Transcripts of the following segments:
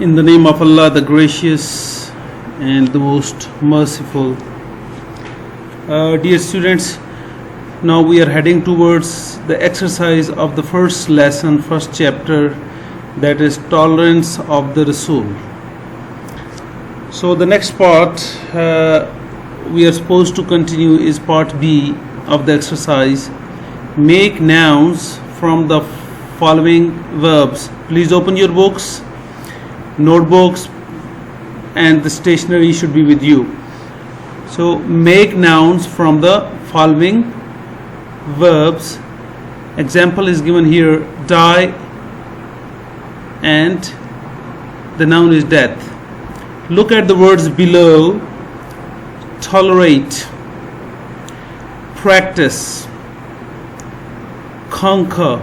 In the name of Allah, the gracious and the most merciful. Dear students, now we are heading towards the exercise of the first lesson, first chapter, that is tolerance of the Rasul. So the next part we are supposed to continue is part B of the exercise. Make nouns from the following verbs. Please open your books, notebooks, and the stationery should be with you. So make nouns from the following verbs. Example is given here: die, and the noun is death. Look at the words below: tolerate, practice, conquer,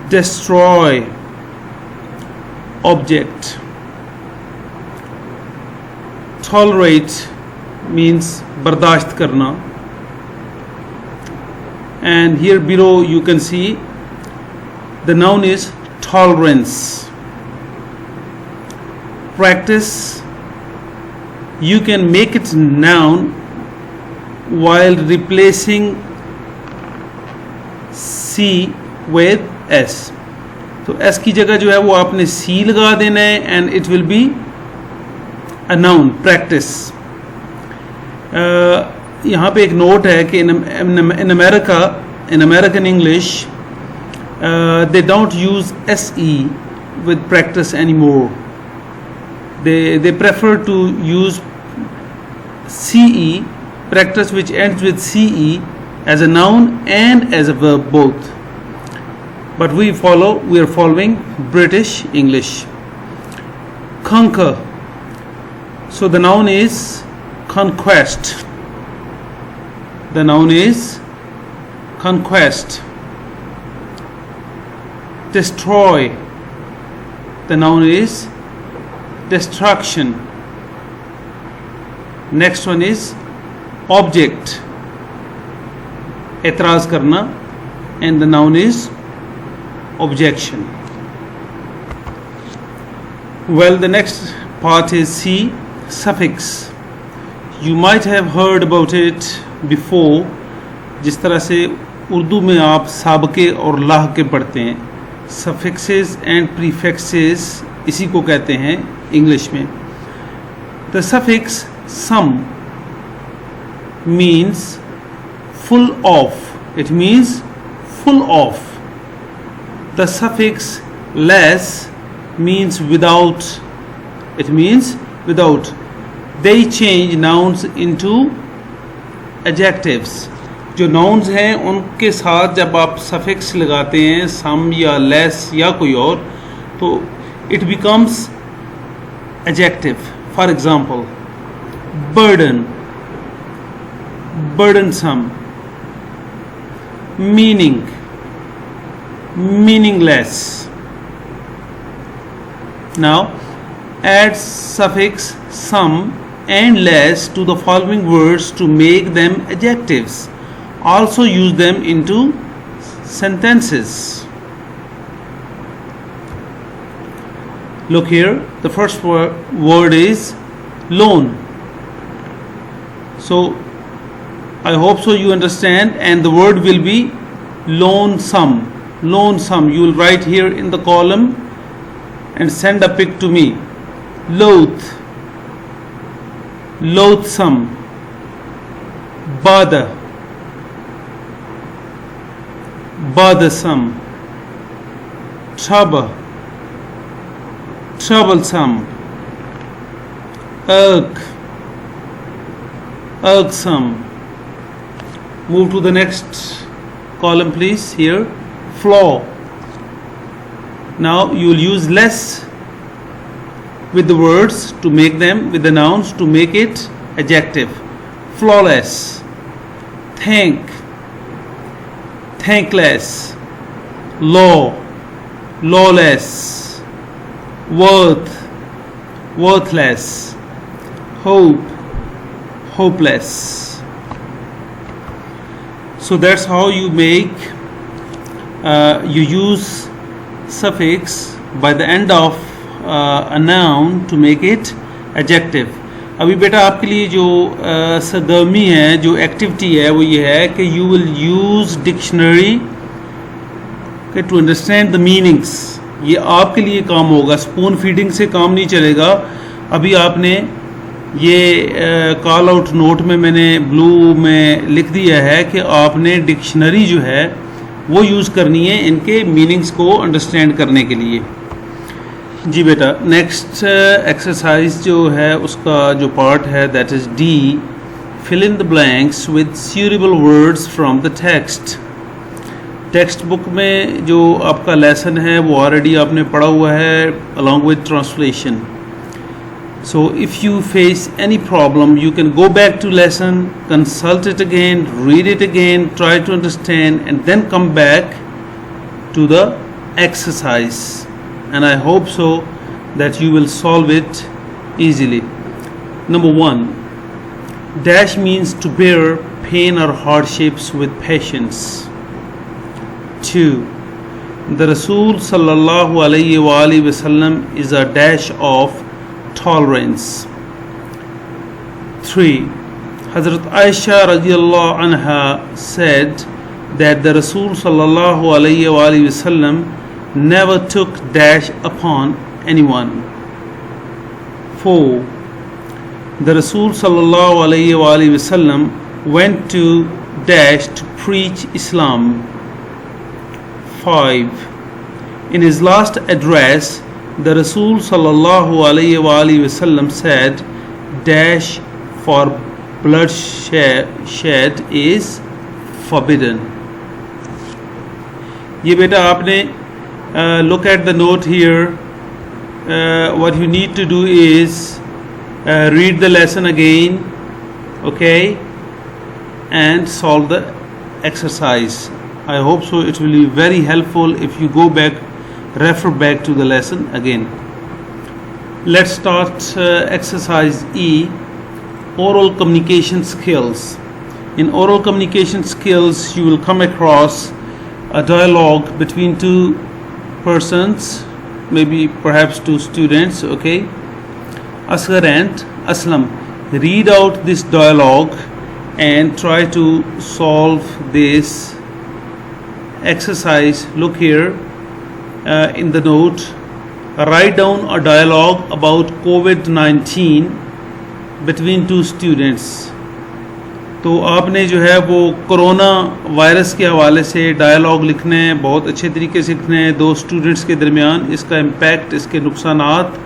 destroy, object. Tolerate means bardasht karna, and here below you can see the noun is tolerance. Practice, you can make it noun while replacing C with S. तो S की जगह जो है वो आपने C लगा देना है and it will be a noun, practice. यहाँ पे एक नोट है कि in America, in American English, they don't use SE with practice anymore. They prefer to use CE, practice, which ends with CE, as a noun and as a verb both. But we are following British English. Conquer. So the noun is conquest. The noun is conquest. Destroy. The noun is destruction. Next one is object. एतराज़ करना, and the noun is objection. Well, the next part is C, suffix. You might have heard about it before. जिस तरह से उर्दू में आप साबके और लाहके पढ़ते हैं, suffixes and prefixes इसी को कहते हैं इंग्लिश में. The suffix some means full of. It means full of. The suffix less means without. It means without. They change nouns into adjectives. जो nouns हैं उनके साथ जब आप suffix लगाते हैं some या less या कोई और, तो it becomes adjective. For example, burden, burdensome. Meaning, meaningless. Now add suffix some and less to the following words to make them adjectives. Also use them into sentences. Look here, the first word is loan. So I hope so you understand, and the word will be lonesome. Lonesome. You will write here in the column and send a pic to me. Loath, loathsome, bother, bothersome, trouble, troublesome, irk, irksome. Move to the next column, please. Here, flaw. Now you will use less with the words to make them, with the nouns to make it adjective. Flawless, thank, thankless, law, lawless, worth, worthless, hope, hopeless. So that's how you make you use suffix by the end of a noun to make it adjective. अभी बेटा आपके लिए जो सरगर्मी है, जो activity है, वो ये है कि you will use dictionary to understand the meanings. ये आपके लिए काम होगा, स्पून फीडिंग से काम नहीं चलेगा. अभी आपने ये कॉल आउट नोट में मैंने ब्लू में लिख दिया है कि आपने डिक्शनरी जो है वो यूज़ करनी है इनके मीनिंग्स को अंडरस्टैंड करने के लिए. जी बेटा, नेक्स्ट एक्सरसाइज जो है उसका जो पार्ट है that is D, fill in the blanks with suitable words from the text. Textbook में जो आपका लेसन है वो ऑलरेडी आपने पढ़ा हुआ है along with translation. So if you face any problem, you can go back to lesson, consult it again, read it again, try to understand, and then come back to the exercise. And I hope so that you will solve it easily. Number 1, dash means to bear pain or hardships with patience. 2, the Rasul sallallahu alaihi wasallam is a dash of tolerance. 3, Hazrat Aisha radiyallahu anha said that the Rasul sallallahu alaihi wasallam never took dash upon anyone. 4, the Rasul sallallahu alaihi wasallam went to dash to preach Islam. 5, in his last address the Rasul sallallahu alaihi wasallam said dash for bloodshed is forbidden. ये बेटा आपने look at the note here. What you need to do is read the lesson again, okay, and solve the exercise. I hope so it will be very helpful if you go back, refer back to the lesson again. Let's start exercise E, oral communication skills. In oral communication skills you will come across a dialogue between two persons, maybe perhaps two students, okay. Asghar and Aslam, read out this dialogue and try to solve this exercise. Look here in the note, write down a dialogue about COVID-19 between two students. तो आपने जो है वो corona virus के हवाले से dialogue लिखने हैं, बहुत अच्छे तरीके से लिखने हैं, दो स्टूडेंट्स के दरमियान, इसका इम्पैक्ट, इसके नुकसानात,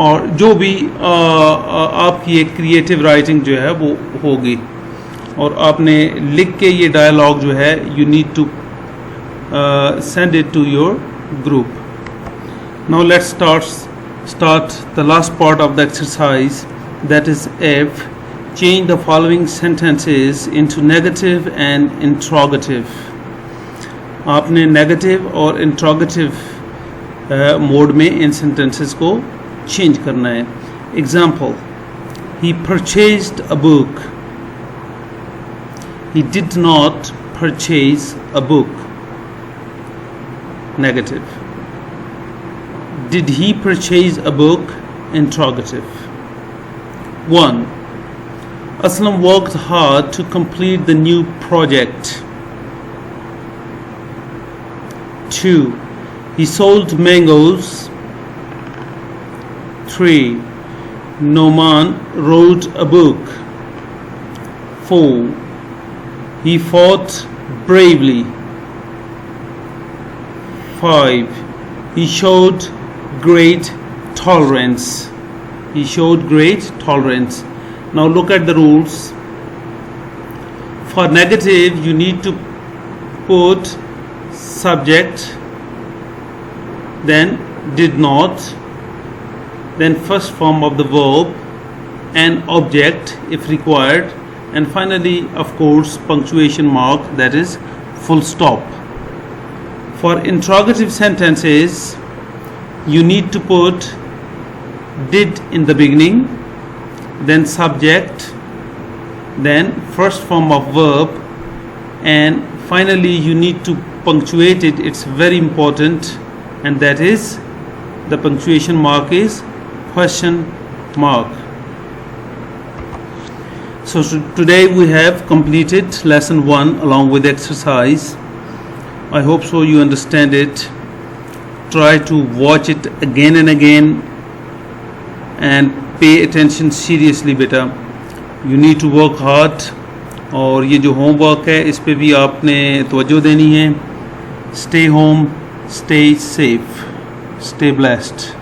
और जो भी आपकी एक क्रिएटिव राइटिंग जो है वो होगी. और आपने लिख के ये डायलॉग जो है you need to send it to your group. Now let's start the last part of the exercise, that is F. Change the following sentences into negative and interrogative. आपने negative और interrogative मोड में इन sentences को change करना है. Example, he purchased a book. He did not purchase a book. Negative. Did he purchase a book? Interrogative. 1. Aslam worked hard to complete the new project. 2. He sold mangoes. 3. Noman wrote a book. 4. He fought bravely. 5. He showed great tolerance. He showed great tolerance. Now look at the rules. For negative, you need to put subject, then did not, then first form of the verb, and object if required, and finally, of course, punctuation mark, that is full stop. For interrogative sentences, you need to put did in the beginning, then subject, then first form of verb, and finally you need to punctuate it. It's very important, and that is The punctuation mark is question mark. So today we have completed lesson 1 along with exercise. I hope so you understand it. Try to watch it again and again and pay attention seriously beta. You need to work hard. और ये जो homework है इस पे भी आपने तवज्जो देनी है. Stay home, stay safe, stay blessed.